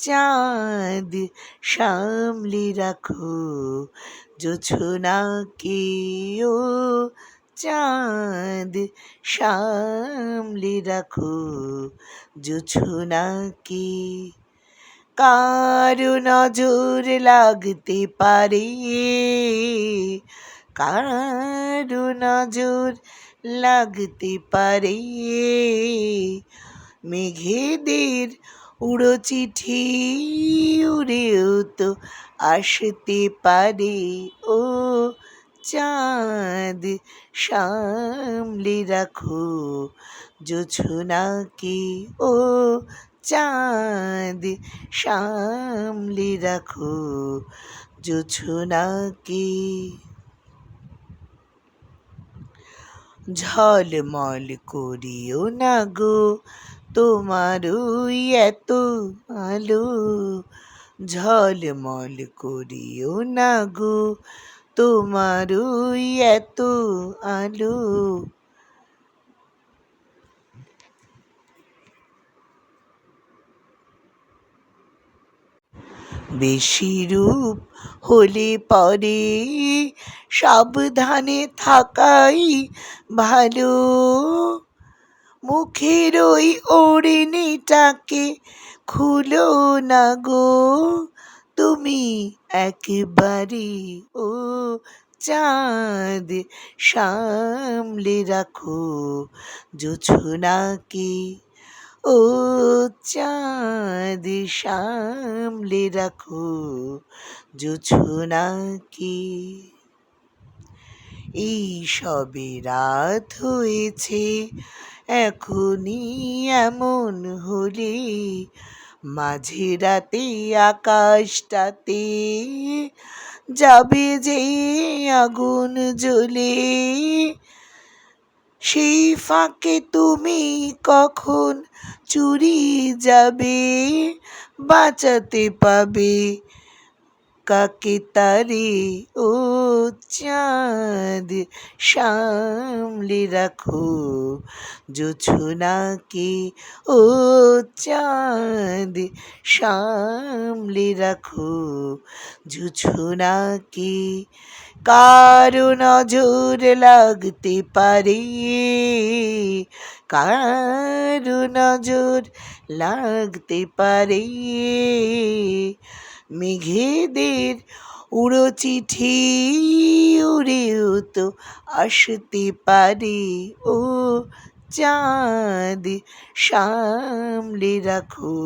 চাঁদ সামলে রাখো জোছনাকে, ও চাঁদ সামলে রাখো জোছনাকে। কারো নজর লাগতে পারে, কারো নজর লাগতে পারে, মেঘেদের উড়ো চিঠি উড়েও তো আসতে পারে, ও চাঁদ সামলে রাখো জোছনাকে, ও চাঁদ সামলে রাখো জোছনাকে। ঝলমল করিও না গো তোমার ওই এত আলো, ঝলমল করিও না গো তোমার ওই এত আলো। বেশি রূপ হলে পরে সাবধানে থাকাই ভালো, মুখের ওই ওড়নিটাকে খুলো না গো তুমি একবারে, ও চাঁদ সামলে রাখো জোছনাকে, ও চাঁদ সামলে রাখো জোছনাকে। এই সবে রাত হয়েছে এখনই এমন হলে, মাঝে রাতে আকাশটাতে যাবে যে আগুন জ্বলে, সেই ফাঁকে তুমি কখন চুরি যাবে, বাঁচাতে পাবে কাকে তারে, ও চাঁদ সামলে রাখো জোছনাকে, ও চাঁদ সামলে রাখো জোছনাকে। কারো নজর লাগতে পারে, কারো নজর লাগতে পারে, মেঘেদের উড়ো চিঠি উড়েও তো আসতে পারে, ও চাঁদ সামলে রাখো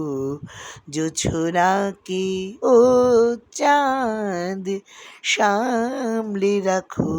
জোছনাকে, ও চাঁদ সামলে রাখো